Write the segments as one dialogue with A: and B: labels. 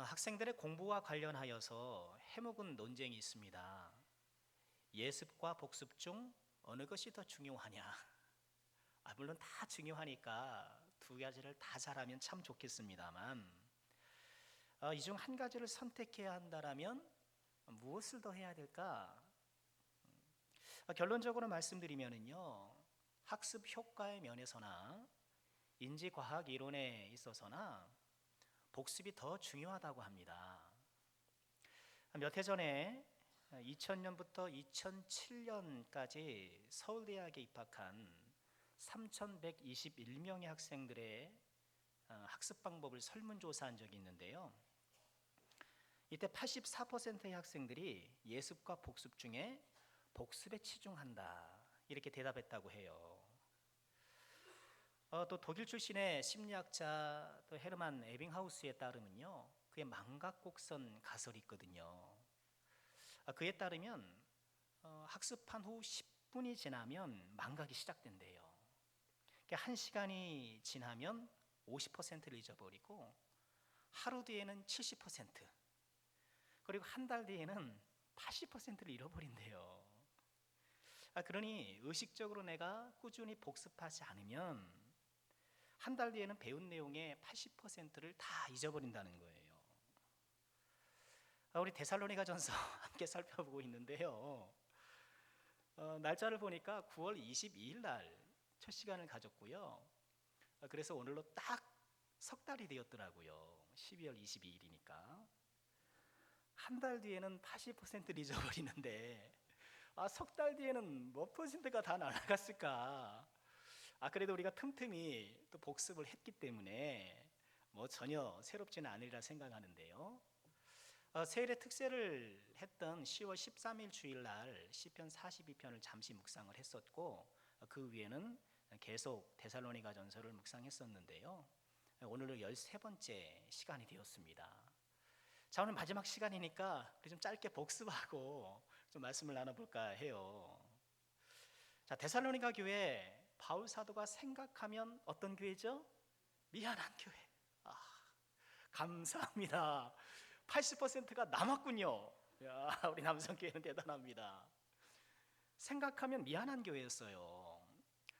A: 학생들의 공부와 관련하여서 해묵은 논쟁이 있습니다. 예습과 복습 중 어느 것이 더 중요하냐? 물론 다 중요하니까 두 가지를 다 잘하면 참 좋겠습니다만, 이 중 한 가지를 선택해야 한다라면 무엇을 더 해야 될까? 결론적으로 말씀드리면요, 학습 효과의 면에서나 인지과학 이론에 있어서나 복습이 더 중요하다고 합니다. 몇 해 전에 2000년부터 2007년까지 서울대학에 입학한 3,121명의 학생들의 학습 방법을 설문조사한 적이 있는데요. 이때 84%의 학생들이 예습과 복습 중에 복습에 치중한다 이렇게 대답했다고 해요. 또 독일 출신의 심리학자 또 헤르만 에빙하우스에 따르면요, 그의 망각곡선 가설이 있거든요. 그에 따르면 학습한 후 10분이 지나면 망각이 시작된대요. 그러니까 1시간이 지나면 50%를 잊어버리고 하루 뒤에는 70%, 그리고 한 달 뒤에는 80%를 잃어버린대요. 그러니 의식적으로 내가 꾸준히 복습하지 않으면 한 달 뒤에는 배운 내용의 80%를 다 잊어버린다는 거예요. 우리 데살로니가전서 함께 살펴보고 있는데요. 날짜를 보니까 9월 22일 날 첫 시간을 가졌고요. 그래서 오늘로 딱 석 달이 되었더라고요. 12월 22일이니까. 한 달 뒤에는 80%를 잊어버리는데 석 달 뒤에는 몇 퍼센트가 다 날아갔을까? 그래도 우리가 틈틈이 또 복습을 했기 때문에 뭐 전혀 새롭지는 않으리라 생각하는데요. 세일의 특세를 했던 10월 13일 주일날 시편 42편을 잠시 묵상을 했었고, 그 위에는 계속 데살로니가 전서를 묵상했었는데요. 오늘로 13번째 시간이 되었습니다. 자, 오늘 마지막 시간이니까 좀 짧게 복습하고 좀 말씀을 나눠볼까 해요. 자, 데살로니가 교회 바울 사도가 생각하면 어떤 교회죠? 미안한 교회. 감사합니다. 80%가 남았군요. 야, 우리 남성교회는 대단합니다. 생각하면 미안한 교회였어요.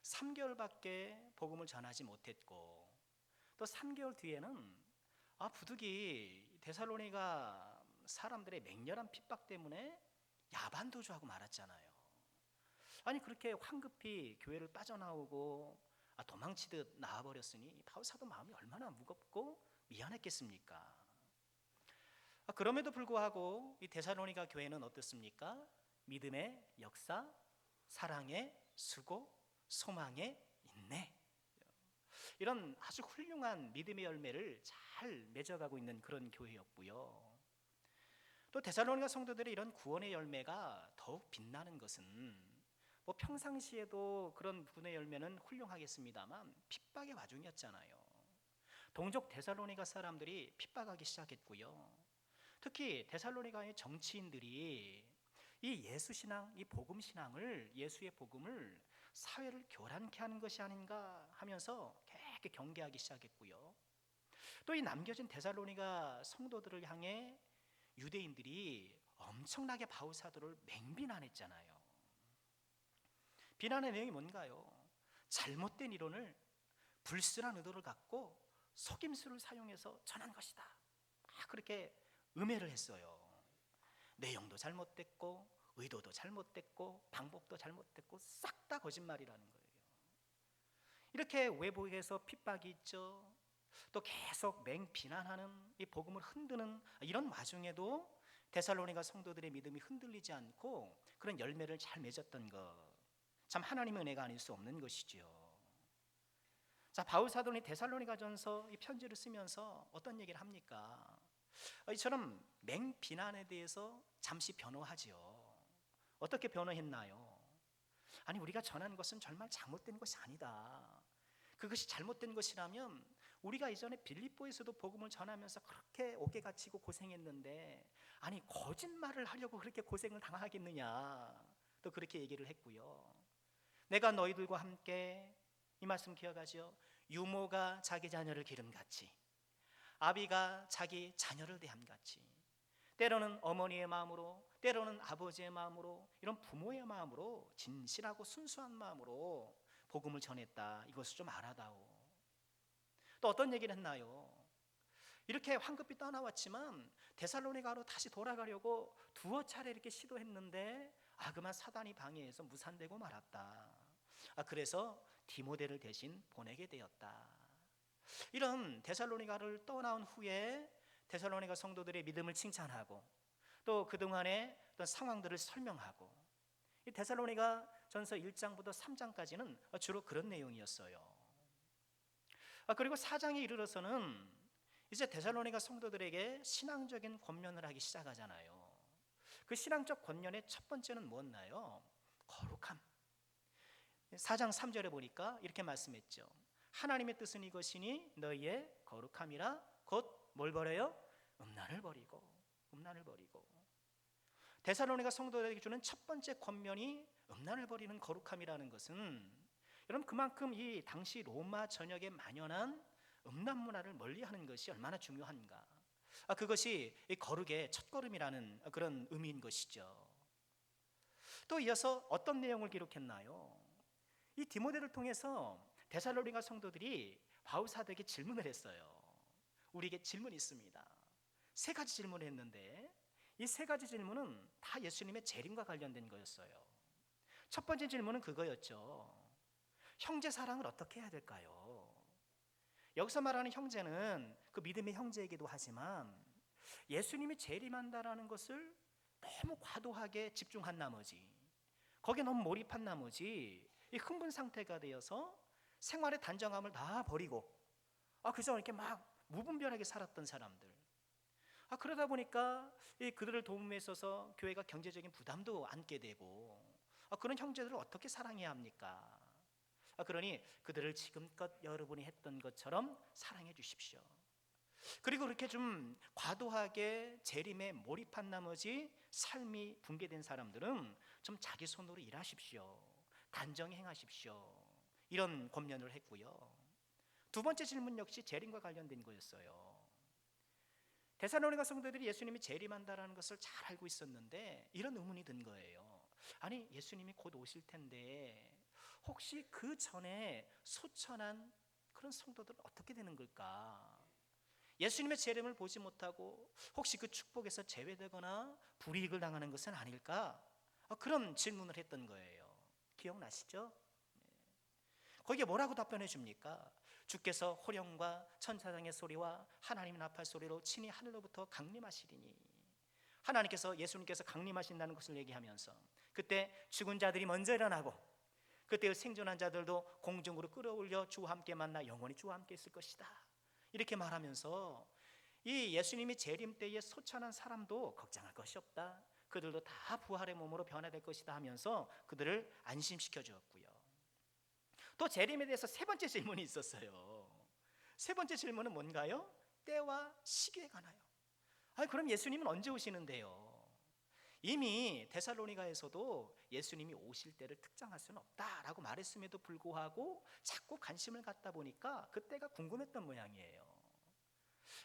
A: 3개월밖에 복음을 전하지 못했고, 또 3개월 뒤에는 부득이 데살로니가 사람들의 맹렬한 핍박 때문에 야반도주하고 말았잖아요. 그렇게 황급히 교회를 빠져나오고 도망치듯 나와버렸으니 바울 사도 마음이 얼마나 무겁고 미안했겠습니까? 그럼에도 불구하고 이 데살로니가 교회는 어떻습니까? 믿음의 역사, 사랑의 수고, 소망의 인내, 이런 아주 훌륭한 믿음의 열매를 잘 맺어가고 있는 그런 교회였고요. 또 데살로니가 성도들의 이런 구원의 열매가 더욱 빛나는 것은 평상시에도 그런 구원의 열매는 훌륭하겠습니다만 핍박의 와중이었잖아요. 동족 데살로니가 사람들이 핍박하기 시작했고요. 특히 데살로니가의 정치인들이 이 예수신앙, 이 복음신앙을, 예수의 복음을 사회를 교란케 하는 것이 아닌가 하면서 계속 경계하기 시작했고요. 또 이 남겨진 데살로니가 성도들을 향해 유대인들이 엄청나게 바울 사도를 맹비난했잖아요. 비난의 내용이 뭔가요? 잘못된 이론을 불순한 의도를 갖고 속임수를 사용해서 전한 것이다. 그렇게 음해를 했어요. 내용도 잘못됐고 의도도 잘못됐고 방법도 잘못됐고 싹 다 거짓말이라는 거예요. 이렇게 외부에서 핍박이 있죠. 또 계속 맹비난하는 이 복음을 흔드는 이런 와중에도 데살로니가 성도들의 믿음이 흔들리지 않고 그런 열매를 잘 맺었던 것, 참 하나님의 은혜가 아닐 수 없는 것이지요. 자, 바울 사도는 데살로니가전서 이 편지를 쓰면서 어떤 얘기를 합니까? 이처럼 맹비난에 대해서 잠시 변호하지요. 어떻게 변호했나요? 우리가 전한 것은 정말 잘못된 것이 아니다. 그것이 잘못된 것이라면 우리가 이전에 빌립보에서도 복음을 전하면서 그렇게 옥에 갇히고 고생했는데 거짓말을 하려고 그렇게 고생을 당하겠느냐, 또 그렇게 얘기를 했고요. 내가 너희들과 함께, 이 말씀 기억하죠? 유모가 자기 자녀를 기름같이 아비가 자기 자녀를 대함같이 때로는 어머니의 마음으로, 때로는 아버지의 마음으로, 이런 부모의 마음으로 진실하고 순수한 마음으로 복음을 전했다. 이것을 좀 알아다오. 또 어떤 얘기를 했나요? 이렇게 황급히 떠나왔지만 데살로니가로 다시 돌아가려고 두어 차례 이렇게 시도했는데 그만 사단이 방해해서 무산되고 말았다. 그래서 디모데를 대신 보내게 되었다. 이런 데살로니가를 떠나온 후에 데살로니가 성도들의 믿음을 칭찬하고 또 그동안의 어떤 상황들을 설명하고, 이 데살로니가 전서 1장부터 3장까지는 주로 그런 내용이었어요. 그리고 4장에 이르러서는 이제 데살로니가 성도들에게 신앙적인 권면을 하기 시작하잖아요. 그 신앙적 권면의 첫 번째는 뭐였나요? 거룩함. 4장 3절에 보니까 이렇게 말씀했죠. 하나님의 뜻은 이것이니 너희의 거룩함이라. 곧 뭘 버려요? 음란을 버리고. 데살로니가 성도들에게 주는 첫 번째 권면이 음란을 버리는 거룩함이라는 것은, 여러분, 그만큼 이 당시 로마 전역에 만연한 음란 문화를 멀리하는 것이 얼마나 중요한가. 그것이 이 거룩의 첫걸음이라는 그런 의미인 것이죠. 또 이어서 어떤 내용을 기록했나요? 이 디모데를 통해서 데살로니가 성도들이 바울 사도에게 질문을 했어요. 우리에게 질문이 있습니다. 3가지 질문을 했는데 이 3가지 질문은 다 예수님의 재림과 관련된 거였어요. 첫 번째 질문은 그거였죠. 형제 사랑을 어떻게 해야 될까요? 여기서 말하는 형제는 그 믿음의 형제이기도 하지만 예수님이 재림한다라는 것을 너무 과도하게 집중한 나머지, 거기에 너무 몰입한 나머지 이 흥분 상태가 되어서 생활의 단정함을 다 버리고 그저 이렇게 막 무분별하게 살았던 사람들. 그러다 보니까 그들을 도움에 있어서 교회가 경제적인 부담도 안게 되고, 그런 형제들을 어떻게 사랑해야 합니까? 그러니 그들을 지금껏 여러분이 했던 것처럼 사랑해 주십시오. 그리고 그렇게 좀 과도하게 재림에 몰입한 나머지 삶이 붕괴된 사람들은 좀 자기 손으로 일하십시오. 단정히 행하십시오. 이런 권면을 했고요. 두 번째 질문 역시 재림과 관련된 거였어요. 데살로니가 성도들이 예수님이 재림한다라는 것을 잘 알고 있었는데 이런 의문이 든 거예요. 아니, 예수님이 곧 오실 텐데 혹시 그 전에 소천한 그런 성도들은 어떻게 되는 걸까? 예수님의 재림을 보지 못하고 혹시 그 축복에서 제외되거나 불이익을 당하는 것은 아닐까? 그런 질문을 했던 거예요. 기억나시죠? 거기에 뭐라고 답변해 줍니까? 주께서 호령과 천사장의 소리와 하나님의 나팔 소리로 친히 하늘로부터 강림하시리니. 하나님께서, 예수님께서 강림하신다는 것을 얘기하면서 그때 죽은 자들이 먼저 일어나고 그때 생존한 자들도 공중으로 끌어올려 주와 함께 만나 영원히 주와 함께 있을 것이다. 이렇게 말하면서 이 예수님이 재림 때에 소천한 사람도 걱정할 것이 없다. 그들도 다 부활의 몸으로 변화될 것이다 하면서 그들을 안심시켜 주었고요. 또 재림에 대해서 3번째 질문이 있었어요. 3번째 질문은 뭔가요? 때와 시기에 관하여. 그럼 예수님은 언제 오시는데요? 이미 데살로니가에서도 예수님이 오실 때를 특정할 수는 없다라고 말했음에도 불구하고 자꾸 관심을 갖다 보니까 그때가 궁금했던 모양이에요.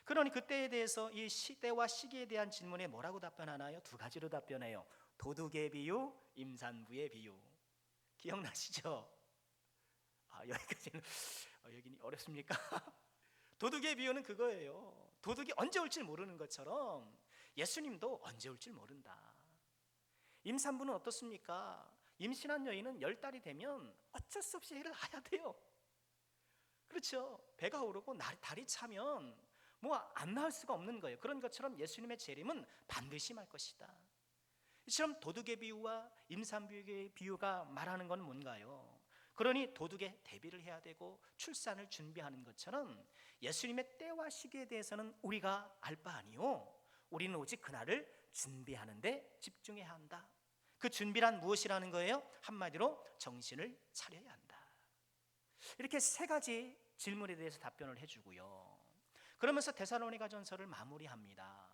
A: 그러니 그때에 대해서 이 시대와 시기에 대한 질문에 뭐라고 답변하나요? 2가지로 답변해요. 도둑의 비유, 임산부의 비유. 기억나시죠? 여기까지는 여기는 어렵습니까? 도둑의 비유는 그거예요. 도둑이 언제 올지 모르는 것처럼 예수님도 언제 올지 모른다. 임산부는 어떻습니까? 임신한 여인은 10달이 되면 어쩔 수 없이 애를 낳아야 돼요. 그렇죠? 배가 오르고 달이 차면 뭐 안 낳을 수가 없는 거예요. 그런 것처럼 예수님의 재림은 반드시 말 것이다. 이처럼 도둑의 비유와 임산부의 비유가 말하는 건 뭔가요? 그러니 도둑의 대비를 해야 되고 출산을 준비하는 것처럼 예수님의 때와 시기에 대해서는 우리가 알 바 아니요, 우리는 오직 그날을 준비하는 데 집중해야 한다. 그 준비란 무엇이라는 거예요? 한마디로 정신을 차려야 한다. 이렇게 3가지 질문에 대해서 답변을 해주고요. 그러면서 데살로니가 전서를 마무리합니다.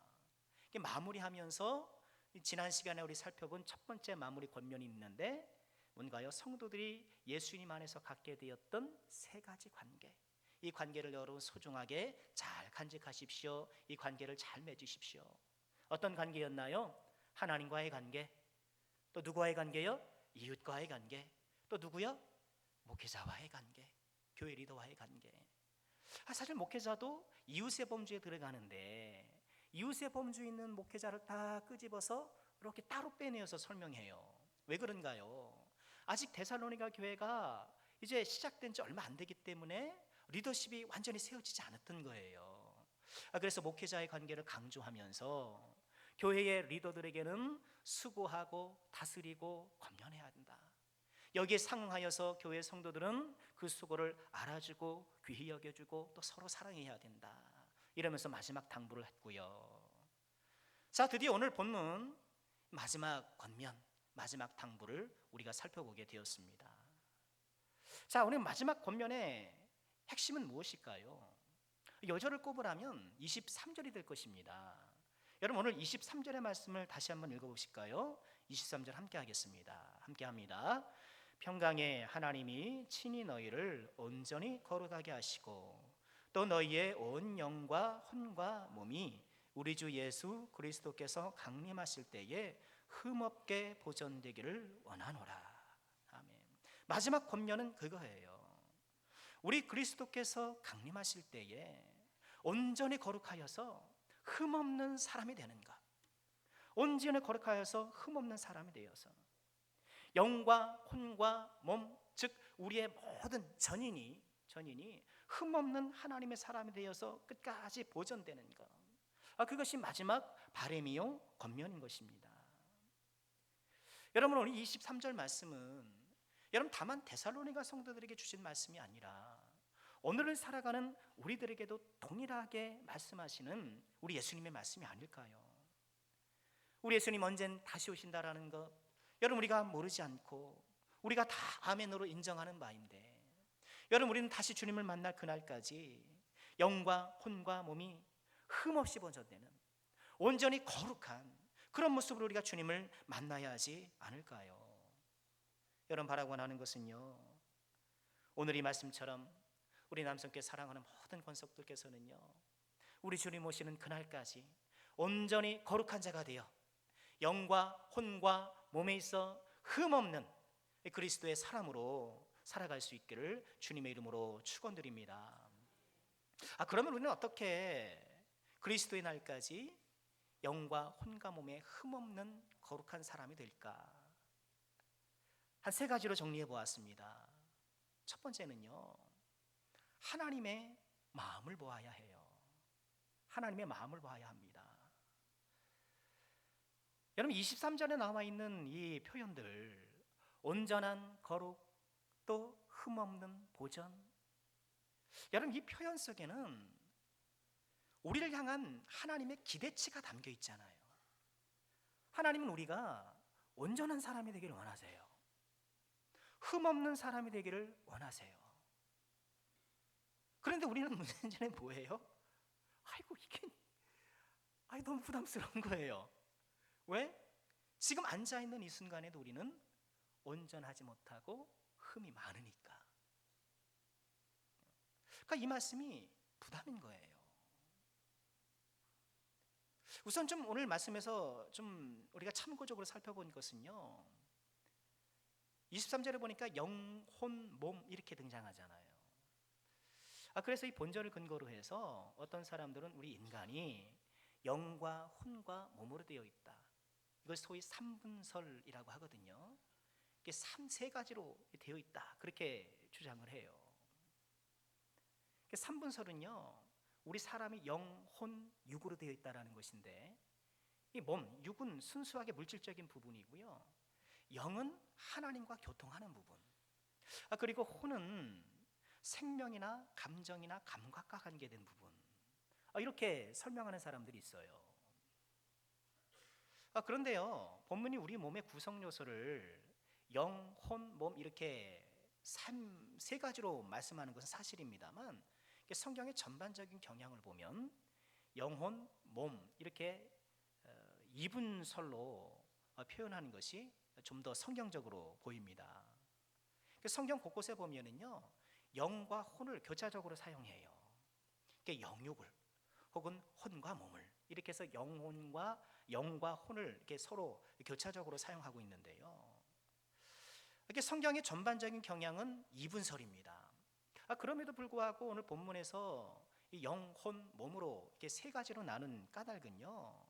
A: 마무리하면서 지난 시간에 우리 살펴본 첫 번째 마무리 권면이 있는데 뭔가요? 성도들이 예수님 안에서 갖게 되었던 3가지 관계. 이 관계를 여러분 소중하게 잘 간직하십시오. 이 관계를 잘 맺으십시오. 어떤 관계였나요? 하나님과의 관계. 또 누구와의 관계요? 이웃과의 관계. 또 누구요? 목회자와의 관계. 교회 리더와의 관계. 사실 목회자도 이웃의 범주에 들어가는데 이웃의 범주에 있는 목회자를 다 끄집어서 이렇게 따로 빼내어서 설명해요. 왜 그런가요? 아직 데살로니가 교회가 이제 시작된 지 얼마 안 되기 때문에 리더십이 완전히 세워지지 않았던 거예요. 그래서 목회자의 관계를 강조하면서 교회의 리더들에게는 수고하고 다스리고 권면해야 한다. 여기에 상응하여서 교회 성도들은 그 수고를 알아주고 귀히 여겨주고 또 서로 사랑해야 된다. 이러면서 마지막 당부를 했고요. 자, 드디어 오늘 본문 마지막 권면, 마지막 당부를 우리가 살펴보게 되었습니다. 자, 오늘 마지막 권면의 핵심은 무엇일까요? 여절을 꼽으라면 23절이 될 것입니다. 여러분 오늘 23절의 말씀을 다시 한번 읽어보실까요? 23절 함께 하겠습니다. 함께 합니다. 평강의 하나님이 친히 너희를 온전히 거룩하게 하시고 또 너희의 온 영과 혼과 몸이 우리 주 예수 그리스도께서 강림하실 때에 흠없게 보존되기를 원하노라. 아멘. 마지막 권면은 그거예요. 우리 그리스도께서 강림하실 때에 온전히 거룩하여서 흠없는 사람이 되는 것. 온전히 거룩하여서 흠없는 사람이 되어서 영과 혼과 몸, 즉 우리의 모든 전인이 흠없는 하나님의 사람이 되어서 끝까지 보존되는 것. 그것이 마지막 바람이요 권면인 것입니다. 여러분 오늘 23절 말씀은 여러분 다만 데살로니가 성도들에게 주신 말씀이 아니라 오늘을 살아가는 우리들에게도 동일하게 말씀하시는 우리 예수님의 말씀이 아닐까요? 우리 예수님 언젠 다시 오신다라는 것 여러분 우리가 모르지 않고 우리가 다 아멘으로 인정하는 바인데 여러분 우리는 다시 주님을 만날 그날까지 영과 혼과 몸이 흠없이 보존되는 온전히 거룩한 그런 모습으로 우리가 주님을 만나야 하지 않을까요? 여러분 바라고 하는 것은요, 오늘 이 말씀처럼 우리 남성께 사랑하는 모든 권속들께서는요 우리 주님 오시는 그날까지 온전히 거룩한 자가 되어 영과 혼과 몸에 있어 흠없는 그리스도의 사람으로 살아갈 수 있기를 주님의 이름으로 축원드립니다. 그러면 우리는 어떻게 그리스도의 날까지 영과 혼과 몸에 흠없는 거룩한 사람이 될까? 한 세 가지로 정리해 보았습니다. 첫 번째는요, 하나님의 마음을 보아야 해요. 하나님의 마음을 보아야 합니다. 여러분 23절에 나와 있는 이 표현들, 온전한 거룩, 또 흠없는 보전, 여러분 이 표현 속에는 우리를 향한 하나님의 기대치가 담겨 있잖아요. 하나님은 우리가 온전한 사람이 되기를 원하세요. 흠없는 사람이 되기를 원하세요. 그런데 우리는 문제는 뭐예요? 이게 너무 부담스러운 거예요. 왜? 지금 앉아있는 이 순간에도 우리는 온전하지 못하고 흠이 많으니까. 그러니까 이 말씀이 부담인 거예요. 우선 좀 오늘 말씀에서 좀 우리가 참고적으로 살펴본 것은요, 23절에 보니까 영, 혼, 몸 이렇게 등장하잖아요. 그래서 이 본절을 근거로 해서 어떤 사람들은 우리 인간이 영과 혼과 몸으로 되어 있다. 이걸 소위 삼분설이라고 하거든요. 이게 세 가지로 되어 있다. 그렇게 주장을 해요. 삼분설은요, 우리 사람이 영, 혼, 육으로 되어 있다라는 것인데 이 몸, 육은 순수하게 물질적인 부분이고요. 영은 하나님과 교통하는 부분. 그리고 혼은 생명이나 감정이나 감각과 관계된 부분. 이렇게 설명하는 사람들이 있어요. 그런데요, 본문이 우리 몸의 구성 요소를 영, 혼, 몸 이렇게 세 가지로 말씀하는 것은 사실입니다만 성경의 전반적인 경향을 보면 영혼, 몸 이렇게 이분설로 표현하는 것이 좀 더 성경적으로 보입니다. 성경 곳곳에 보면은요, 영과 혼을 교차적으로 사용해요. 그러니까 영육을 혹은 혼과 몸을 이렇게 해서 영과 혼을 이렇게 서로 교차적으로 사용하고 있는데요. 이렇게 성경의 전반적인 경향은 이분설입니다. 그럼에도 불구하고 오늘 본문에서 이 영, 혼, 몸으로 이렇게 세 가지로 나눈 까닭은요,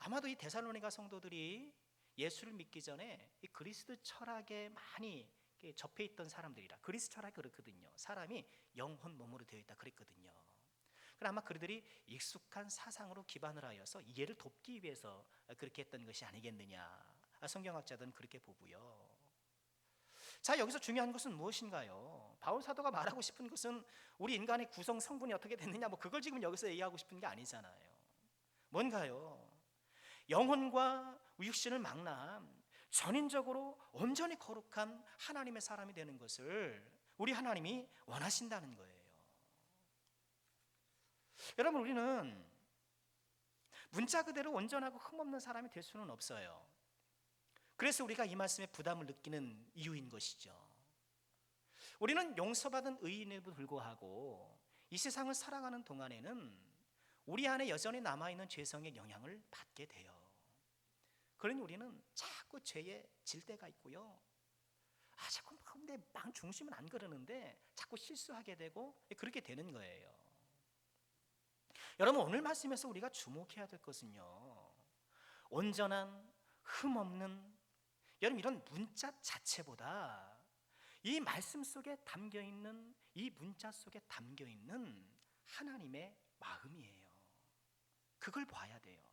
A: 아마도 이 데살로니가 성도들이 예수를 믿기 전에 이 그리스도 철학에 많이 접해 있던 사람들이라, 그리스도 철학이 그렇거든요. 사람이 영, 혼, 몸으로 되어 있다 그랬거든요. 그럼 아마 그들이 익숙한 사상으로 기반을 하여서 이해를 돕기 위해서 그렇게 했던 것이 아니겠느냐, 성경학자들은 그렇게 보고요. 자, 여기서 중요한 것은 무엇인가요? 바울 사도가 말하고 싶은 것은 우리 인간의 구성 성분이 어떻게 됐느냐, 뭐 그걸 지금 여기서 얘기하고 싶은 게 아니잖아요. 뭔가요? 영혼과 육신을 망라한 전인적으로 온전히 거룩한 하나님의 사람이 되는 것을 우리 하나님이 원하신다는 거예요. 여러분, 우리는 문자 그대로 온전하고 흠없는 사람이 될 수는 없어요. 그래서 우리가 이 말씀에 부담을 느끼는 이유인 것이죠. 우리는 용서받은 의인에도 불구하고 이 세상을 살아가는 동안에는 우리 안에 여전히 남아있는 죄성의 영향을 받게 돼요. 그러니 우리는 자꾸 죄에 질 때가 있고요, 자꾸 내 마음 중심은 안 그러는데 자꾸 실수하게 되고 그렇게 되는 거예요. 여러분, 오늘 말씀에서 우리가 주목해야 될 것은요, 온전한 흠없는, 여러분 이런 문자 자체보다 이 말씀 속에 담겨있는, 이 문자 속에 담겨있는 하나님의 마음이에요. 그걸 봐야 돼요.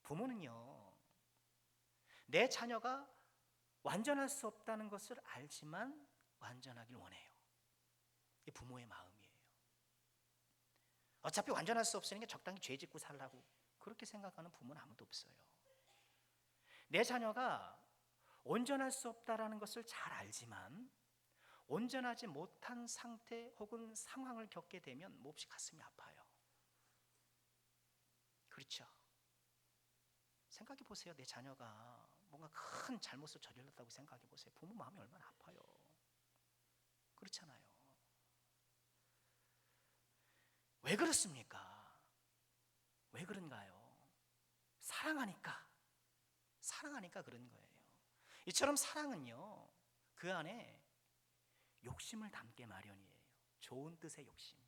A: 부모는요, 내 자녀가 완전할 수 없다는 것을 알지만 완전하길 원해요. 이게 부모의 마음이에요. 어차피 완전할 수 없으니까 적당히 죄 짓고 살라고 그렇게 생각하는 부모는 아무도 없어요. 내 자녀가 온전할 수 없다라는 것을 잘 알지만 온전하지 못한 상태 혹은 상황을 겪게 되면 몹시 가슴이 아파요. 그렇죠? 생각해 보세요. 내 자녀가 뭔가 큰 잘못을 저질렀다고 생각해 보세요. 부모 마음이 얼마나 아파요. 그렇잖아요. 왜 그렇습니까? 왜 그런가요? 사랑하니까 그런 거예요. 이처럼 사랑은요, 그 안에 욕심을 담게 마련이에요. 좋은 뜻의 욕심.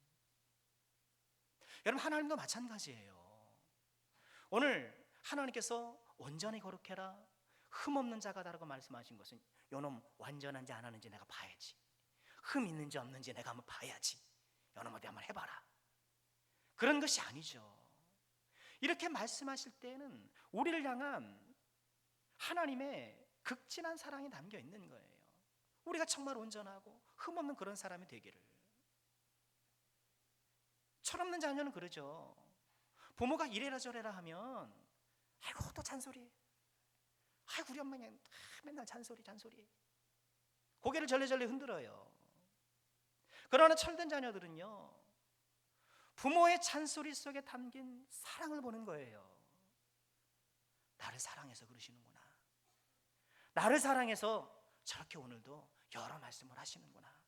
A: 여러분, 하나님도 마찬가지예요. 오늘 하나님께서 온전히 거룩해라, 흠없는 자가다라고 말씀하신 것은 요놈 완전한지 안 하는지 내가 봐야지, 흠 있는지 없는지 내가 한번 봐야지, 요놈 어디 한번 해봐라, 그런 것이 아니죠. 이렇게 말씀하실 때는 우리를 향한 하나님의 극진한 사랑이 담겨 있는 거예요. 우리가 정말 온전하고 흠없는 그런 사람이 되기를. 철없는 자녀는 그러죠. 부모가 이래라 저래라 하면 아이고 또 잔소리, 아이고 우리 엄마 그냥 맨날 잔소리 고개를 절레절레 흔들어요. 그러나 철든 자녀들은요, 부모의 잔소리 속에 담긴 사랑을 보는 거예요. 나를 사랑해서 그러시는구나, 나를 사랑해서 저렇게 오늘도 여러 말씀을 하시는구나.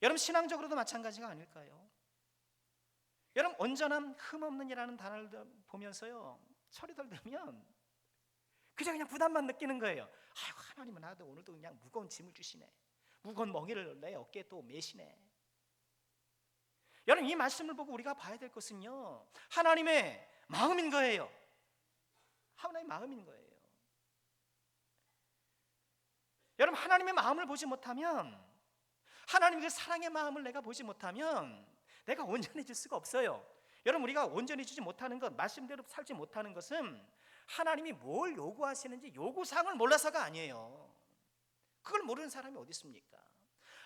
A: 여러분, 신앙적으로도 마찬가지가 아닐까요? 여러분, 온전한 흠없는이라는 단어를 보면서요, 철이들 들면 그냥 부담만 느끼는 거예요. 아이고 하나님은 나도 오늘도 그냥 무거운 짐을 주시네, 무거운 멍에를 내 어깨에 또 메시네. 여러분, 이 말씀을 보고 우리가 봐야 될 것은요, 하나님의 마음인 거예요. 하나님의 마음인 거예요. 여러분, 하나님의 마음을 보지 못하면, 하나님의 그 사랑의 마음을 내가 보지 못하면 내가 온전해질 수가 없어요. 여러분, 우리가 온전해지지 못하는 것, 말씀대로 살지 못하는 것은 하나님이 뭘 요구하시는지 요구사항을 몰라서가 아니에요. 그걸 모르는 사람이 어디 있습니까?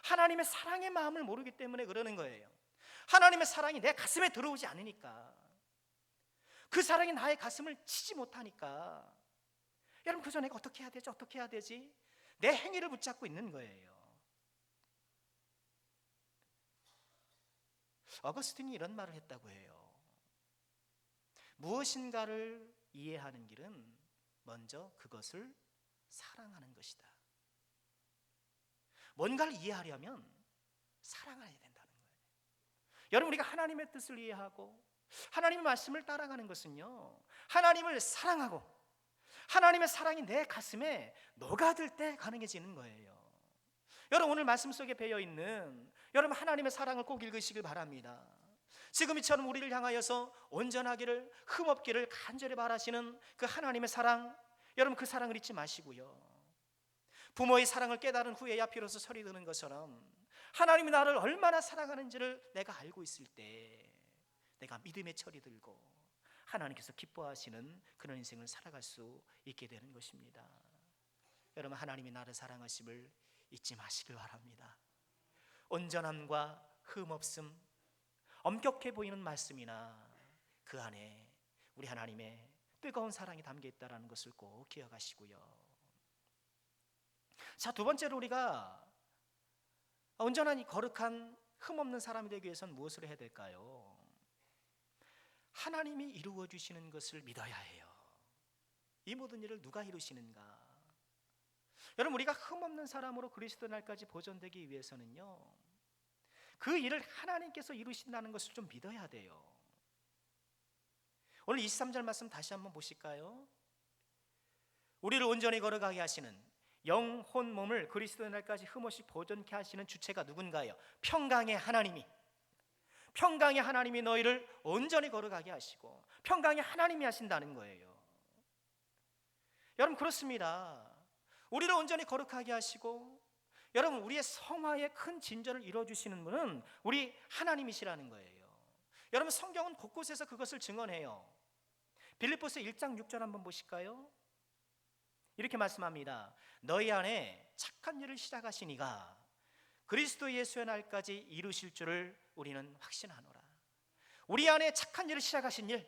A: 하나님의 사랑의 마음을 모르기 때문에 그러는 거예요. 하나님의 사랑이 내 가슴에 들어오지 않으니까, 그 사랑이 나의 가슴을 치지 못하니까, 여러분 그저 내가 어떻게 해야 되지? 내 행위를 붙잡고 있는 거예요. 어거스틴이 이런 말을 했다고 해요. 무엇인가를 이해하는 길은 먼저 그것을 사랑하는 것이다. 뭔가를 이해하려면 사랑해야 된다는 거예요. 여러분, 우리가 하나님의 뜻을 이해하고 하나님의 말씀을 따라가는 것은요, 하나님을 사랑하고 하나님의 사랑이 내 가슴에 녹아들 때 가능해지는 거예요. 여러분, 오늘 말씀 속에 배어있는 여러분 하나님의 사랑을 꼭 읽으시길 바랍니다. 지금 이처럼 우리를 향하여서 온전하기를, 흠없기를 간절히 바라시는 그 하나님의 사랑, 여러분 그 사랑을 잊지 마시고요, 부모의 사랑을 깨달은 후에야 비로소 설이 드는 것처럼 하나님이 나를 얼마나 사랑하는지를 내가 알고 있을 때 내가 믿음의 철이 들고 하나님께서 기뻐하시는 그런 인생을 살아갈 수 있게 되는 것입니다. 여러분, 하나님이 나를 사랑하심을 잊지 마시길 바랍니다. 온전함과 흠없음, 엄격해 보이는 말씀이나 그 안에 우리 하나님의 뜨거운 사랑이 담겨 있다는 것을 꼭 기억하시고요. 자, 두 번째로 우리가 온전한 거룩한 흠없는 사람이 되기 위해서는 무엇을 해야 될까요? 하나님이 이루어 주시는 것을 믿어야 해요. 이 모든 일을 누가 이루시는가? 여러분, 우리가 흠없는 사람으로 그리스도 날까지 보존되기 위해서는요, 그 일을 하나님께서 이루신다는 것을 좀 믿어야 돼요. 오늘 23절 말씀 다시 한번 보실까요? 우리를 온전히 걸어가게 하시는, 영혼 몸을 그리스도의 날까지 흠없이 보존케 하시는 주체가 누군가요? 평강의 하나님이, 평강의 하나님이 너희를 온전히 걸어가게 하시고 평강의 하나님이 하신다는 거예요. 여러분, 그렇습니다. 우리를 온전히 거룩하게 하시고 여러분 우리의 성화의 큰 진전을 이루어주시는 분은 우리 하나님이시라는 거예요. 여러분, 성경은 곳곳에서 그것을 증언해요. 빌립보서 1장 6절 한번 보실까요? 이렇게 말씀합니다. 너희 안에 착한 일을 시작하신 이가 그리스도 예수의 날까지 이루실 줄을 우리는 확신하노라. 우리 안에 착한 일을 시작하신 일,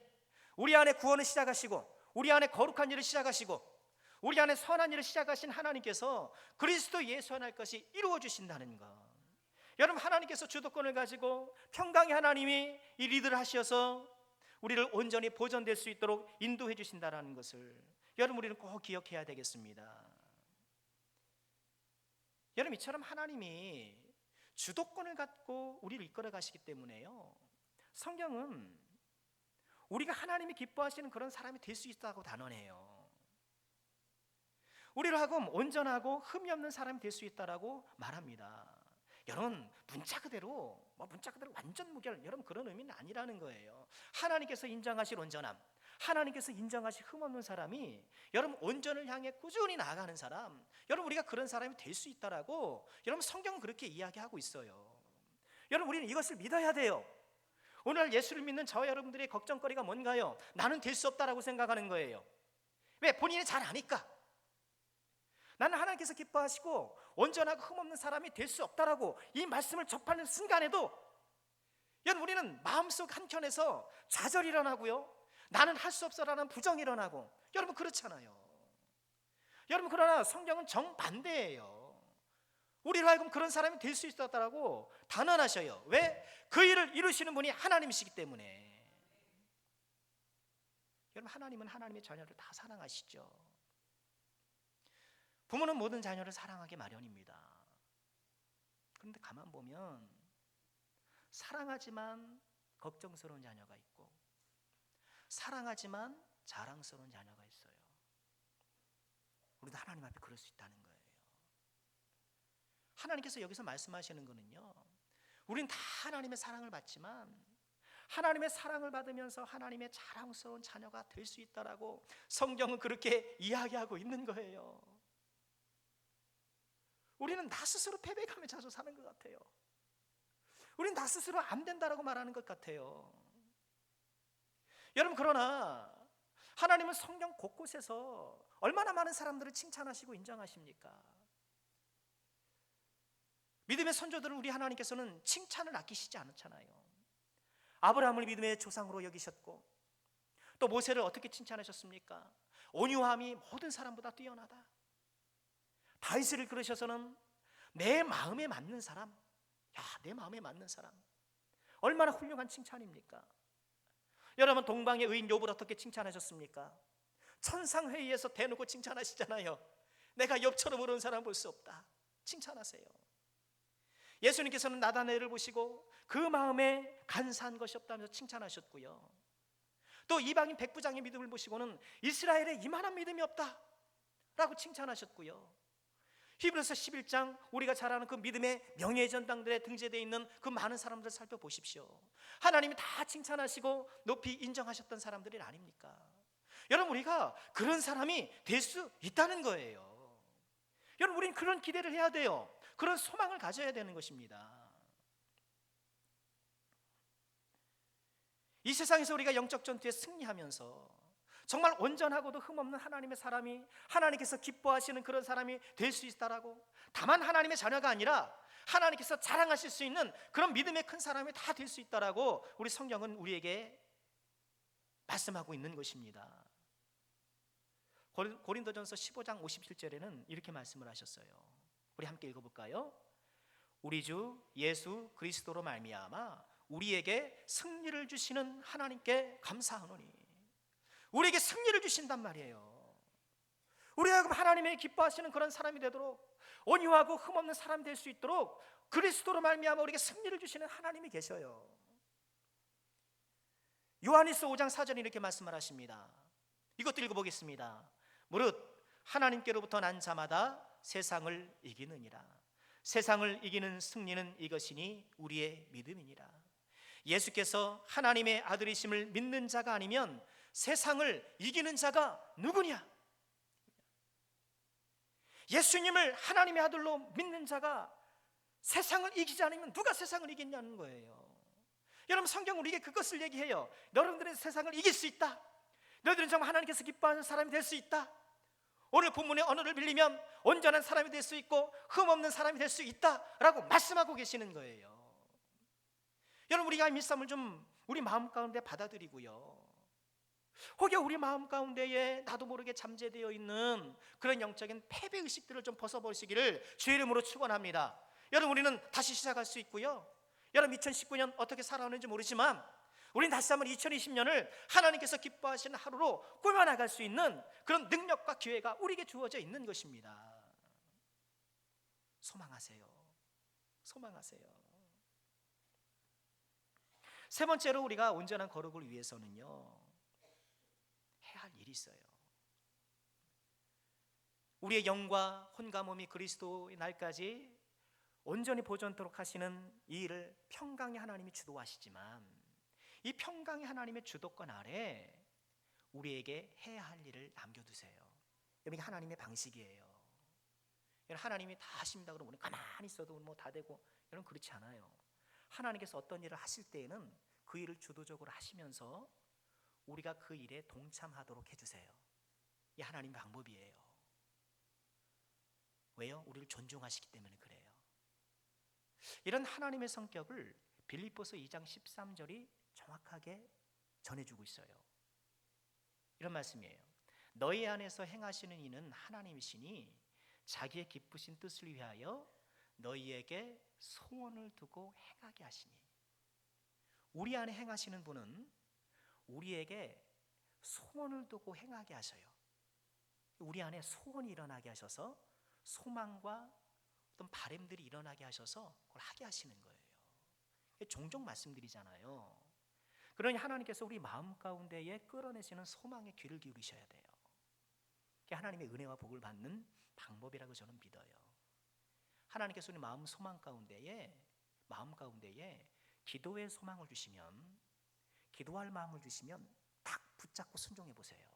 A: 우리 안에 구원을 시작하시고 우리 안에 거룩한 일을 시작하시고 우리 안에 선한 일을 시작하신 하나님께서 그리스도 예수의 날까지 이루어 주신다는 것. 여러분, 하나님께서 주도권을 가지고 평강의 하나님이 이 리드를 하셔서 우리를 온전히 보존될 수 있도록 인도해 주신다는 것을 여러분 우리는 꼭 기억해야 되겠습니다. 여러분, 이처럼 하나님이 주도권을 갖고 우리를 이끌어 가시기 때문에요, 성경은 우리가 하나님이 기뻐하시는 그런 사람이 될 수 있다고 단언해요. 우리로 하여금 온전하고 흠이 없는 사람이 될 수 있다라고 말합니다. 여러분, 문자 그대로 완전 무결, 여러분 그런 의미는 아니라는 거예요. 하나님께서 인정하실 온전함, 하나님께서 인정하실 흠없는 사람이 여러분 온전을 향해 꾸준히 나아가는 사람, 여러분 우리가 그런 사람이 될 수 있다라고 여러분 성경은 그렇게 이야기하고 있어요. 여러분, 우리는 이것을 믿어야 돼요. 오늘 예수를 믿는 저와 여러분들의 걱정거리가 뭔가요? 나는 될 수 없다라고 생각하는 거예요. 왜? 본인이 잘 아니까. 나는 하나님께서 기뻐하시고 온전하고 흠없는 사람이 될 수 없다라고 이 말씀을 접하는 순간에도 여러분 우리는 마음속 한켠에서 좌절이 일어나고요, 나는 할 수 없어라는 부정이 일어나고, 여러분 그렇잖아요. 여러분, 그러나 성경은 정반대예요. 우리로 하여금 그런 사람이 될 수 있었다라고 단언하셔요. 왜? 그 일을 이루시는 분이 하나님이시기 때문에. 여러분, 하나님은 하나님의 자녀를 다 사랑하시죠. 부모는 모든 자녀를 사랑하기 마련입니다. 그런데 가만 보면 사랑하지만 걱정스러운 자녀가 있고 사랑하지만 자랑스러운 자녀가 있어요. 우리도 하나님 앞에 그럴 수 있다는 거예요. 하나님께서 여기서 말씀하시는 거는요, 우리는 다 하나님의 사랑을 받지만 하나님의 사랑을 받으면서 하나님의 자랑스러운 자녀가 될 수 있다라고 성경은 그렇게 이야기하고 있는 거예요. 우리는 나 스스로 패배감에 자주 사는 것 같아요. 우리는 나 스스로 안 된다라고 말하는 것 같아요. 여러분, 그러나 하나님은 성경 곳곳에서 얼마나 많은 사람들을 칭찬하시고 인정하십니까? 믿음의 선조들은 우리 하나님께서는 칭찬을 아끼시지 않잖아요. 아브라함을 믿음의 조상으로 여기셨고 또 모세를 어떻게 칭찬하셨습니까? 온유함이 모든 사람보다 뛰어나다. 다윗을 그러셔서는 내 마음에 맞는 사람, 내 마음에 맞는 사람. 얼마나 훌륭한 칭찬입니까? 여러분, 동방의 의인 욥을 어떻게 칭찬하셨습니까? 천상회의에서 대놓고 칭찬하시잖아요. 내가 욥처럼 어려운 사람 볼 수 없다. 칭찬하세요. 예수님께서는 나다나엘을 보시고 그 마음에 간사한 것이 없다면서 칭찬하셨고요. 또 이방인 백부장의 믿음을 보시고는 이스라엘에 이만한 믿음이 없다 라고 칭찬하셨고요. 히브리서 11장 우리가 잘 아는 그 믿음의 명예의 전당들에 등재되어 있는 그 많은 사람들을 살펴보십시오. 하나님이 다 칭찬하시고 높이 인정하셨던 사람들이 아닙니까? 여러분, 우리가 그런 사람이 될 수 있다는 거예요. 여러분, 우리는 그런 기대를 해야 돼요. 그런 소망을 가져야 되는 것입니다. 이 세상에서 우리가 영적 전투에 승리하면서 정말 온전하고도 흠없는 하나님의 사람이, 하나님께서 기뻐하시는 그런 사람이 될 수 있다라고, 다만 하나님의 자녀가 아니라 하나님께서 자랑하실 수 있는 그런 믿음의 큰 사람이 다 될 수 있다라고 우리 성경은 우리에게 말씀하고 있는 것입니다. 고린도전서 15장 57절에는 이렇게 말씀을 하셨어요. 우리 함께 읽어볼까요? 우리 주 예수 그리스도로 말미암아 우리에게 승리를 주시는 하나님께 감사하노니. 우리에게 승리를 주신단 말이에요. 우리가 하나님의 기뻐하시는 그런 사람이 되도록, 온유하고 흠없는 사람이 될 수 있도록 그리스도로 말미암아 우리에게 승리를 주시는 하나님이 계셔요. 요한일서 5장 4절에 이렇게 말씀을 하십니다. 이것도 읽어보겠습니다. 무릇 하나님께로부터 난 자마다 세상을 이기느니라. 세상을 이기는 승리는 이것이니 우리의 믿음이니라. 예수께서 하나님의 아들이심을 믿는 자가 아니면 세상을 이기는 자가 누구냐? 예수님을 하나님의 아들로 믿는 자가 세상을 이기지 않으면 누가 세상을 이기냐는 거예요. 여러분, 성경 우리에게 그것을 얘기해요. 여러분들은 세상을 이길 수 있다. 너희들은 정말 하나님께서 기뻐하는 사람이 될 수 있다. 오늘 본문의 언어를 빌리면 온전한 사람이 될 수 있고 흠없는 사람이 될 수 있다라고 말씀하고 계시는 거예요. 여러분, 우리가 이 말씀을 좀 우리 마음 가운데 받아들이고요, 혹여 우리 마음 가운데에 나도 모르게 잠재되어 있는 그런 영적인 패배의식들을 좀 벗어버리시기를 주의 이름으로 축원합니다. 여러분, 우리는 다시 시작할 수 있고요, 여러분 2019년 어떻게 살아오는지 모르지만 우리는 다시 한번 2020년을 하나님께서 기뻐하시는 하루로 꾸며나갈 수 있는 그런 능력과 기회가 우리에게 주어져 있는 것입니다. 소망하세요. 소망하세요. 세 번째로 우리가 온전한 거룩을 위해서는요, 해야 할 일이 있어요. 우리의 영과 혼과 몸이 그리스도의 날까지 온전히 보존토록 하시는 이 일을 평강의 하나님이 주도하시지만, 이 평강의 하나님의 주도권 아래 우리에게 해야 할 일을 남겨두세요. 이게 하나님의 방식이에요. 하나님이 다 하십니다 그러면 우리 가만히 있어도 뭐 다 되고, 여러분 그렇지 않아요. 하나님께서 어떤 일을 하실 때에는 그 일을 주도적으로 하시면서 우리가 그 일에 동참하도록 해주세요. 이 하나님의 방법이에요. 왜요? 우리를 존중하시기 때문에 그래요. 이런 하나님의 성격을 빌립보서 2장 13절이 정확하게 전해주고 있어요. 이런 말씀이에요. 너희 안에서 행하시는 이는 하나님이시니 자기의 기쁘신 뜻을 위하여 너희에게 소원을 두고 행하게 하시니. 우리 안에 행하시는 분은 우리에게 소원을 두고 행하게 하셔요. 우리 안에 소원이 일어나게 하셔서 소망과 어떤 바람들이 일어나게 하셔서 그걸 하게 하시는 거예요. 종종 말씀드리잖아요. 그러니 하나님께서 우리 마음 가운데에 끌어내시는 소망의 귀를 기울이셔야 돼요. 그게 하나님의 은혜와 복을 받는 방법이라고 저는 믿어요. 하나님께서 우리 마음 가운데에 기도의 소망을 주시면, 기도할 마음을 주시면 딱 붙잡고 순종해 보세요.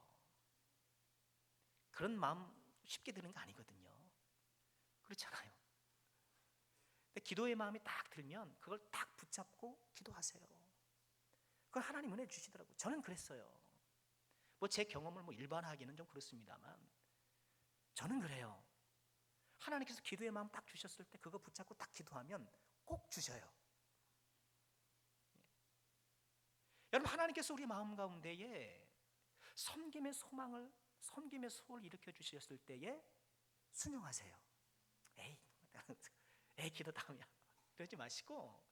A: 그런 마음 쉽게 드는 거 아니거든요. 그렇잖아요. 근데 기도의 마음이 딱 들면 그걸 딱 붙잡고 기도하세요. 그걸 하나님 은혜 주시더라고요. 저는 그랬어요. 뭐 제 경험을 뭐 일반화하기는 좀 그렇습니다만 저는 그래요. 하나님께서 기도의 마음 딱 주셨을 때 그거 붙잡고 딱 기도하면 꼭 주셔요. 여러분, 하나님께서 우리 마음 가운데에 섬김의 소망을, 섬김의 소원을 일으켜 주셨을 때에 순종하세요. 에이 기도 다음이야 그러지 마시고,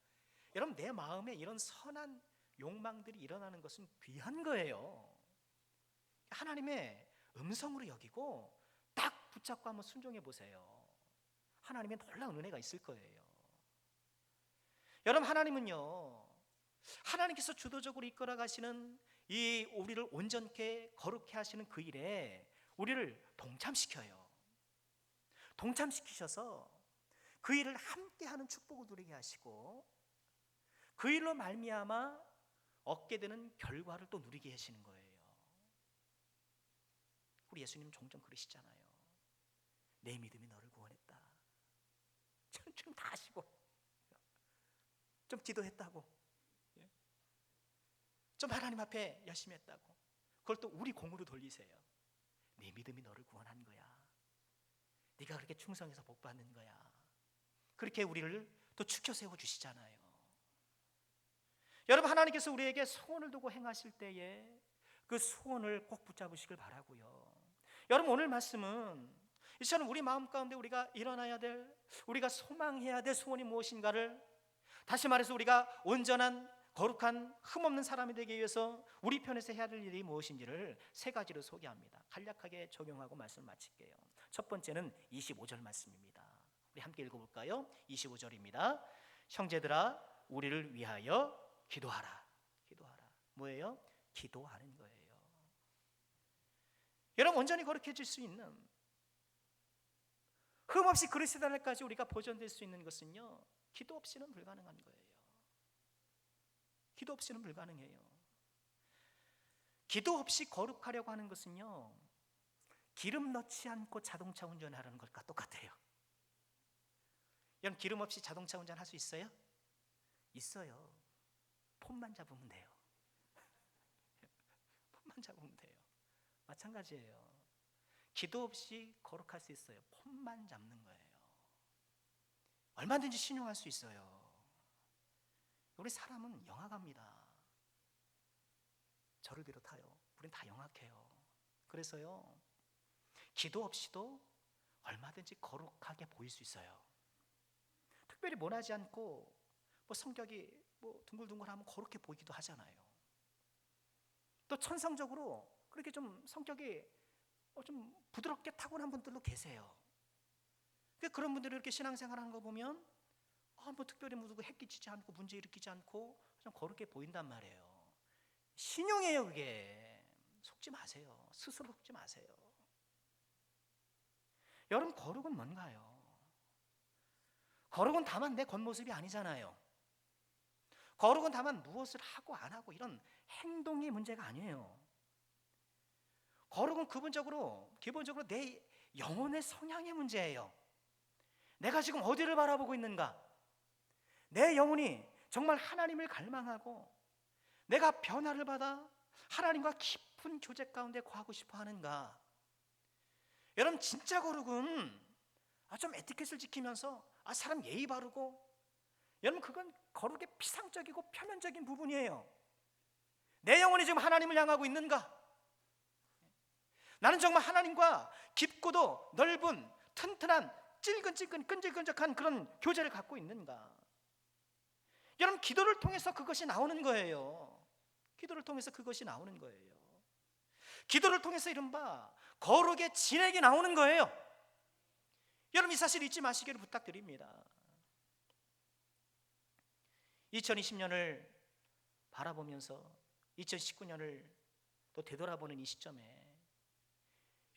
A: 여러분 내 마음에 이런 선한 욕망들이 일어나는 것은 귀한 거예요. 하나님의 음성으로 여기고 딱 붙잡고 한번 순종해 보세요. 하나님의 놀라운 은혜가 있을 거예요. 여러분, 하나님께서 주도적으로 이끌어 가시는 이 우리를 온전케 거룩케 하시는 그 일에 우리를 동참시켜요. 동참시키셔서 그 일을 함께하는 축복을 누리게 하시고 그 일로 말미암아 얻게 되는 결과를 또 누리게 하시는 거예요. 우리 예수님 종종 그러시잖아요. 내 믿음이 너를 구원했다. 지금 다 하시고 좀 기도했다고, 좀 하나님 앞에 열심히 했다고, 그걸 또 우리 공으로 돌리세요. 내 믿음이 너를 구원한 거야. 네가 그렇게 충성해서 복 받는 거야. 그렇게 우리를 또 추켜 세워 주시잖아요. 여러분, 하나님께서 우리에게 소원을 두고 행하실 때에 그 소원을 꼭 붙잡으시길 바라고요. 여러분, 오늘 말씀은 이 시간 우리 마음 가운데 우리가 일어나야 될, 우리가 소망해야 될 소원이 무엇인가를, 다시 말해서 우리가 온전한 거룩한 흠없는 사람이 되기 위해서 우리 편에서 해야 될 일이 무엇인지를 세 가지로 소개합니다. 간략하게 적용하고 말씀을 마칠게요. 첫 번째는 25절 말씀입니다. 우리 함께 읽어볼까요? 25절입니다. 형제들아, 우리를 위하여 기도하라. 기도하라. 뭐예요? 기도하는 거예요. 여러분, 온전히 거룩해질 수 있는, 흠없이 그리스도 날까지 우리가 보존될 수 있는 것은요, 기도 없이는 불가능한 거예요. 기도 없이는 불가능해요. 기도 없이 거룩하려고 하는 것은요, 기름 넣지 않고 자동차 운전하라는 것과 똑같아요. 여러분, 기름 없이 자동차 운전할 수 있어요? 있어요. 폰만 잡으면 돼요. 폰만 잡으면 돼요. 마찬가지예요. 기도 없이 거룩할 수 있어요. 폰만 잡는 거예요. 얼마든지 신용할 수 있어요. 우리 사람은 영악합니다. 저를 비롯하여 우린 다 영악해요. 그래서요, 기도 없이도 얼마든지 거룩하게 보일 수 있어요. 특별히 모나지 않고 성격이 둥글둥글하면 거룩해 보이기도 하잖아요. 또 천성적으로 그렇게 좀 성격이 좀 부드럽게 타고난 분들도 계세요. 그런 분들이 이렇게 신앙생활하는 거 보면 특별히 누구 해끼치지 않고 문제 일으키지 않고 좀 거룩해 보인단 말이에요. 신용이에요. 그게 속지 마세요. 스스로 속지 마세요. 여러분, 거룩은 뭔가요? 거룩은 다만 내 겉모습이 아니잖아요. 거룩은 다만 무엇을 하고 안 하고 이런 행동이 문제가 아니에요. 거룩은 기본적으로 내 영혼의 성향의 문제예요. 내가 지금 어디를 바라보고 있는가? 내 영혼이 정말 하나님을 갈망하고 내가 변화를 받아 하나님과 깊은 교제 가운데 거하고 싶어 하는가? 여러분, 진짜 거룩은 좀 에티켓을 지키면서 사람 예의 바르고, 여러분, 그건 거룩의 피상적이고 표면적인 부분이에요. 내 영혼이 지금 하나님을 향하고 있는가? 나는 정말 하나님과 깊고도 넓은 튼튼한 찔근찔근 끈질끈적한 그런 교제를 갖고 있는가? 여러분, 기도를 통해서 그것이 나오는 거예요. 기도를 통해서 그것이 나오는 거예요. 기도를 통해서 이른바 거룩의 진액이 나오는 거예요. 여러분, 이 사실 잊지 마시기를 부탁드립니다. 2020년을 바라보면서 2019년을 또 되돌아보는 이 시점에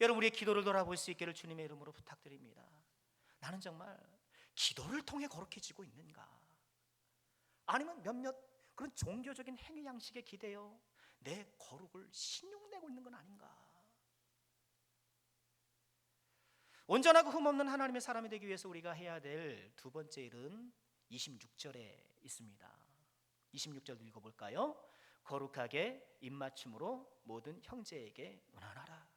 A: 여러분, 우리의 기도를 돌아볼 수 있기를 주님의 이름으로 부탁드립니다. 나는 정말 기도를 통해 거룩해지고 있는가? 아니면 몇몇 그런 종교적인 행위 양식에 기대어 내 거룩을 신용내고 있는 건 아닌가? 온전하고 흠없는 하나님의 사람이 되기 위해서 우리가 해야 될 두 번째 일은 26절에 있습니다. 26절 읽어볼까요? 거룩하게 입맞춤으로 모든 형제에게 은환하라.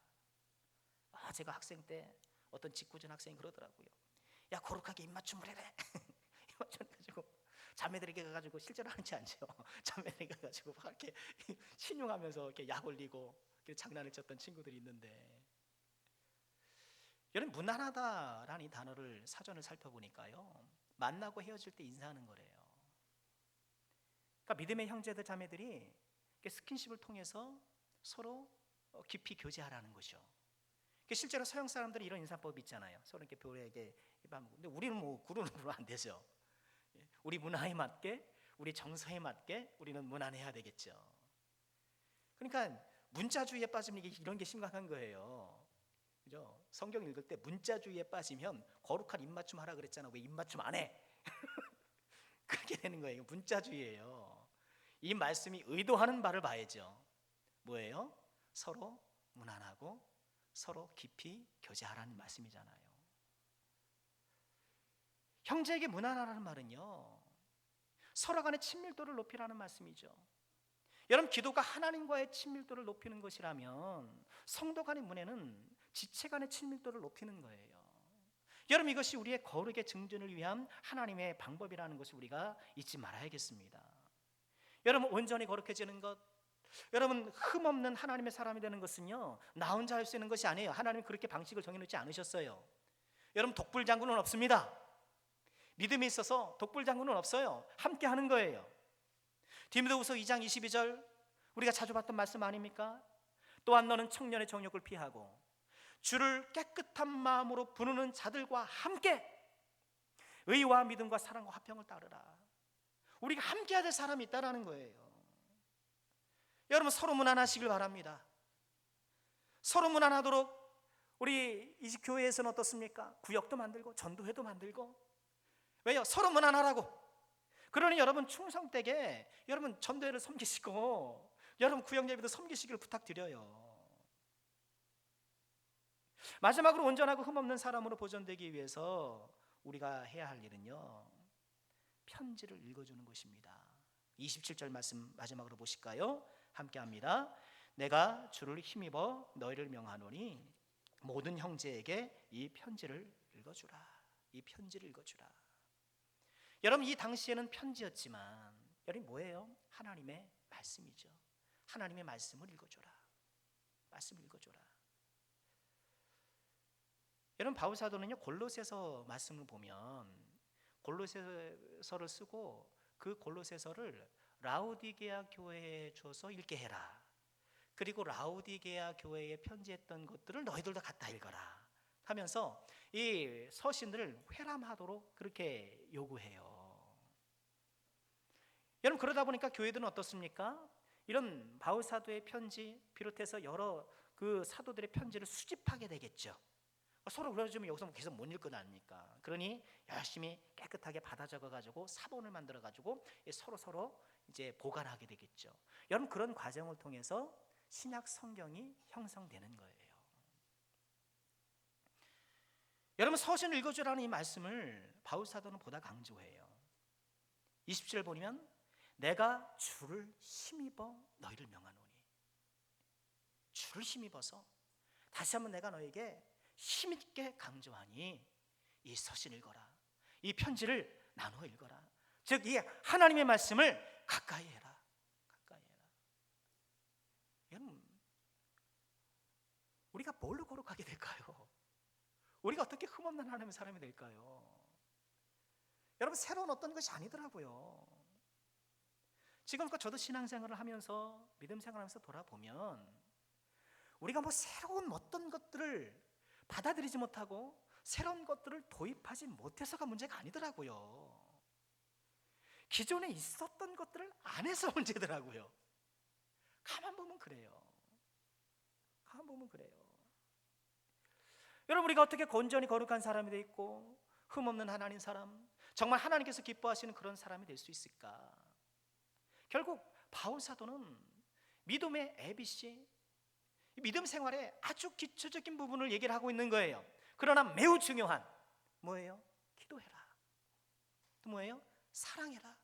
A: 제가 학생 때 어떤 직구준 학생이 그러더라고요. 야, 거룩하게 입맞춤을 해래. 입맞춤 가지고 자매들에게 가가지고 실제로 하는지 않죠. 자매들에게 가가지고 막 이렇게 신용하면서 이렇게 약 올리고 장난을 쳤던 친구들이 있는데, 여러분, 무난하다라는 이 단어를 사전을 살펴보니까요, 만나고 헤어질 때 인사하는 거래요. 그러니까 믿음의 형제들 자매들이 스킨십을 통해서 서로 깊이 교제하라는 것이죠. 실제로 서양 사람들이 이런 인사법이 있잖아요. 서로 이렇게 뼈에게, 근데 우리는 그룹으로 안 되죠. 우리 문화에 맞게, 우리 정서에 맞게 우리는 문안해야 되겠죠. 그러니까 문자주의에 빠지면 이런 게 심각한 거예요. 그죠? 성경 읽을 때 문자주의에 빠지면 거룩한 입맞춤 하라 그랬잖아. 왜 입맞춤 안 해? 그렇게 되는 거예요. 문자주의예요. 이 말씀이 의도하는 바를 봐야죠. 뭐예요? 서로 문안하고 서로 깊이 교제하라는 말씀이잖아요. 형제에게 문안하라는 말은요, 서로 간의 친밀도를 높이라는 말씀이죠. 여러분, 기도가 하나님과의 친밀도를 높이는 것이라면 성도 간의 문에는 지체 간의 친밀도를 높이는 거예요. 여러분, 이것이 우리의 거룩의 증진을 위한 하나님의 방법이라는 것을 우리가 잊지 말아야겠습니다. 여러분, 온전히 거룩해지는 것, 여러분, 흠없는 하나님의 사람이 되는 것은요, 나 혼자 할 수 있는 것이 아니에요. 하나님 그렇게 방식을 정해놓지 않으셨어요. 여러분, 독불장군은 없습니다. 믿음이 있어서 독불장군은 없어요. 함께 하는 거예요. 디모데후서 2장 22절 우리가 자주 봤던 말씀 아닙니까? 또한 너는 청년의 정욕을 피하고 주를 깨끗한 마음으로 부르는 자들과 함께 의와 믿음과 사랑과 화평을 따르라. 우리가 함께 해야 될 사람이 있다라는 거예요. 여러분, 서로 문안하시길 바랍니다. 서로 문안하도록 우리 이 교회에서는 어떻습니까? 구역도 만들고 전도회도 만들고. 왜요? 서로 문안하라고. 그러니 여러분, 충성되게 여러분 전도회를 섬기시고 여러분 구역예배도 섬기시기를 부탁드려요. 마지막으로 온전하고 흠없는 사람으로 보존되기 위해서 우리가 해야 할 일은요, 편지를 읽어주는 것입니다. 27절 말씀 마지막으로 보실까요? 함께 합니다. 내가 주를 힘입어 너희를 명하노니 모든 형제에게 이 편지를 읽어주라. 이 편지를 읽어주라. 여러분, 이 당시에는 편지였지만 여러분 뭐예요? 하나님의 말씀이죠. 하나님의 말씀을 읽어줘라. 말씀을 읽어줘라. 여러분, 바울 사도는요, 골로새서 말씀을 보면 골로새서를 쓰고 그 골로새서를 라우디게아 교회에 줘서 읽게 해라. 그리고 라우디게아 교회에 편지했던 것들을 너희들도 갖다 읽어라 하면서 이 서신들을 회람하도록 그렇게 요구해요. 여러분, 그러다 보니까 교회들은 어떻습니까? 이런 바울 사도의 편지 비롯해서 여러 그 사도들의 편지를 수집하게 되겠죠. 서로 그려주면 여기서 계속 못 읽고 나니까. 그러니 열심히 깨끗하게 받아 적어가지고 사본을 만들어가지고 서로 이제 보관하게 되겠죠. 여러분, 그런 과정을 통해서 신약 성경이 형성되는 거예요. 여러분, 서신을 읽어주라는 이 말씀을 바울 사도는 보다 강조해요. 27절 보면 내가 주를 힘입어 너희를 명하노니. 주를 힘입어서 다시 한번 내가 너에게 힘있게 강조하니 이 서신 읽어라. 이 편지를 나눠 읽어라. 즉 이 하나님의 말씀을 가까이 해라. 가까이 해라. 여러분, 우리가 뭘로 거룩하게 될까요? 우리가 어떻게 흠없는 하나님의 사람이 될까요? 여러분, 새로운 어떤 것이 아니더라고요. 지금껏 저도 신앙생활을 하면서 믿음 생활하면서 돌아보면 우리가 뭐 새로운 어떤 것들을 받아들이지 못하고 새로운 것들을 도입하지 못해서가 문제가 아니더라고요. 기존에 있었던 것들을 안 해서 문제더라고요. 가만 보면 그래요. 가만 보면 그래요. 여러분, 우리가 어떻게 온전히 거룩한 사람이 돼 있고 흠없는 하나님 사람, 정말 하나님께서 기뻐하시는 그런 사람이 될 수 있을까? 결국 바울 사도는 믿음의 ABC, 믿음 생활의 아주 기초적인 부분을 얘기를 하고 있는 거예요. 그러나 매우 중요한 뭐예요? 기도해라. 또 뭐예요? 사랑해라.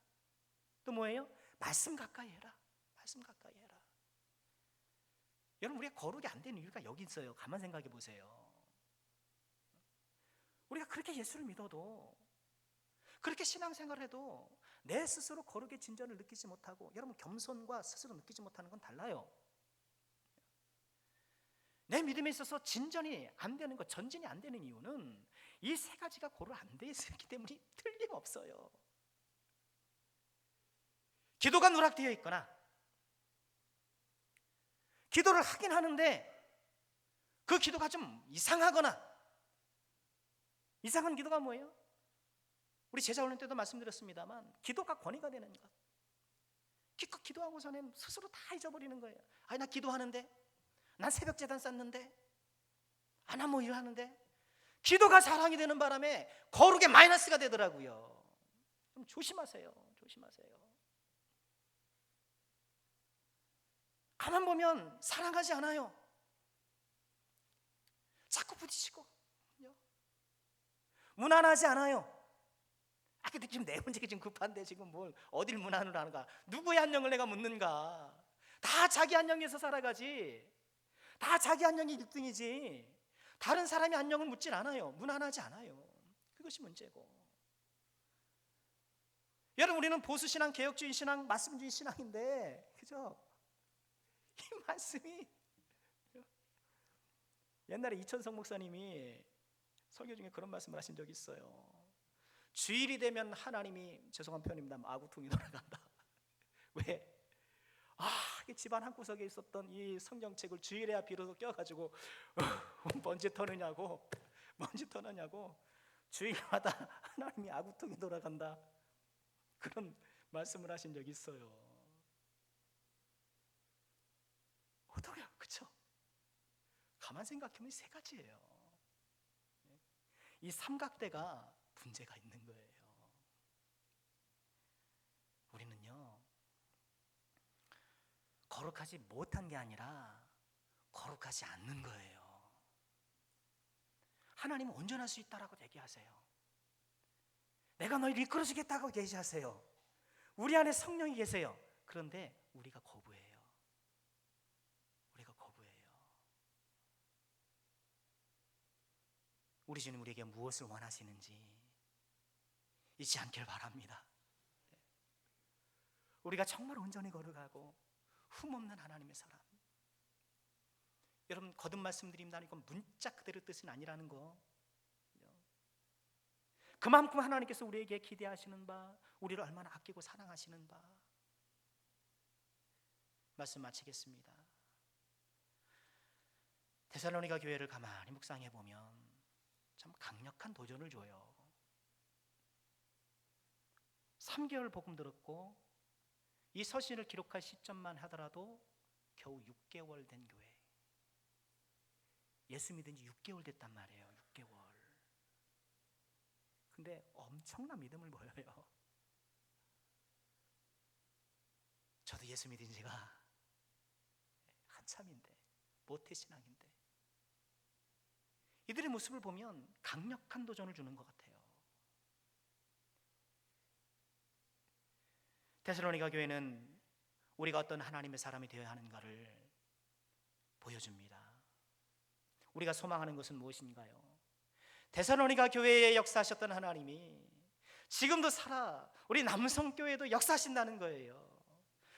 A: 또 뭐예요? 말씀 가까이 해라. 말씀 가까이 해라. 여러분, 우리가 거룩이 안 되는 이유가 여기 있어요. 가만 생각해 보세요. 우리가 그렇게 예수를 믿어도, 그렇게 신앙생활을 해도 내 스스로 거룩의 진전을 느끼지 못하고, 여러분, 겸손과 스스로 느끼지 못하는 건 달라요. 내 믿음에 있어서 진전이 안 되는 것, 전진이 안 되는 이유는 이 세 가지가 고루 안 돼 있기 때문에 틀림없어요. 기도가 누락되어 있거나, 기도를 하긴 하는데 그 기도가 좀 이상하거나, 이상한 기도가 뭐예요? 우리 제자 훈련 때도 말씀드렸습니다만 기도가 권위가 되는 것. 기껏 기도하고서는 스스로 다 잊어버리는 거예요. 아니 나 기도하는데, 난 새벽 제단 쌌는데, 나 뭐 일하는데. 기도가 자랑이 되는 바람에 거룩에 마이너스가 되더라고요. 좀 조심하세요. 조심하세요. 가만 보면 사랑하지 않아요. 자꾸 부딪히고 무난하지 않아요. 근데 지금 내 문제가 지금 급한데 지금 뭘 어딜 무난을 하는가? 누구의 안녕을 내가 묻는가? 다 자기 안녕에서 살아가지. 다 자기 안녕이 1등이지. 다른 사람의 안녕을 묻질 않아요. 무난하지 않아요. 그것이 문제고. 여러분, 우리는 보수신앙, 개혁주의 신앙, 말씀주의 신앙인데, 그죠? 이 말씀이 옛날에 이천성 목사님이 설교 중에 그런 말씀을 하신 적이 있어요. 주일이 되면 하나님이, 죄송한 표현입니다, 아구통이 돌아간다. 왜? 집안 한구석에 있었던 이 성경책을 주일에야 비로소 껴가지고 먼지 터느냐고 주일마다 하나님이 아구통이 돌아간다, 그런 말씀을 하신 적이 있어요. 어떡해요, 그쵸? 가만 생각해보면 세 가지예요. 이 삼각대가 문제가 있는 거예요. 우리는요, 거룩하지 못한 게 아니라 거룩하지 않는 거예요. 하나님은 온전할 수 있다라고 얘기하세요. 내가 너희를 이끌어주겠다고 얘기하세요. 우리 안에 성령이 계세요. 그런데 우리가 거부해요. 우리 주님 우리에게 무엇을 원하시는지 잊지 않길 바랍니다. 우리가 정말 온전히 거룩하고 흠없는 하나님의 사람. 여러분, 거듭 말씀드립니다. 이건 문자 그대로 뜻은 아니라는 거. 그만큼 하나님께서 우리에게 기대하시는 바, 우리를 얼마나 아끼고 사랑하시는 바. 말씀 마치겠습니다. 데살로니가 교회를 가만히 묵상해 보면 참 강력한 도전을 줘요. 3개월 복음 들었고 이 서신을 기록할 시점만 하더라도 겨우 6개월 된 교회. 예수 믿은 지 6개월 됐단 말이에요. 6개월. 근데 엄청난 믿음을 보여요. 저도 예수 믿은 지가 한참인데, 모태신앙인데, 이들의 모습을 보면 강력한 도전을 주는 것 같아요. 데살로니가 교회는 우리가 어떤 하나님의 사람이 되어야 하는가를 보여줍니다. 우리가 소망하는 것은 무엇인가요? 데살로니가 교회에 역사하셨던 하나님이 지금도 살아 우리 남성교회도 역사하신다는 거예요.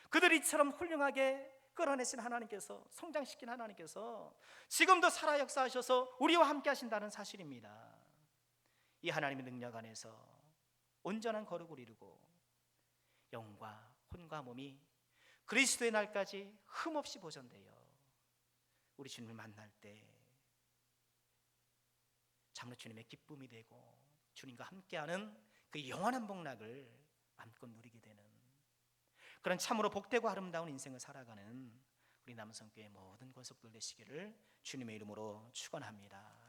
A: 그들이 이처럼 훌륭하게 끌어내신 하나님께서, 성장시킨 하나님께서 지금도 살아 역사하셔서 우리와 함께 하신다는 사실입니다. 이 하나님의 능력 안에서 온전한 거룩을 이루고 영과 혼과 몸이 그리스도의 날까지 흠없이 보존되어 우리 주님을 만날 때 참으로 주님의 기쁨이 되고 주님과 함께하는 그 영원한 복락을 마음껏 누리게 되는 그런 참으로 복되고 아름다운 인생을 살아가는 우리 남성교회 모든 권속들 되시기를 주님의 이름으로 축원합니다.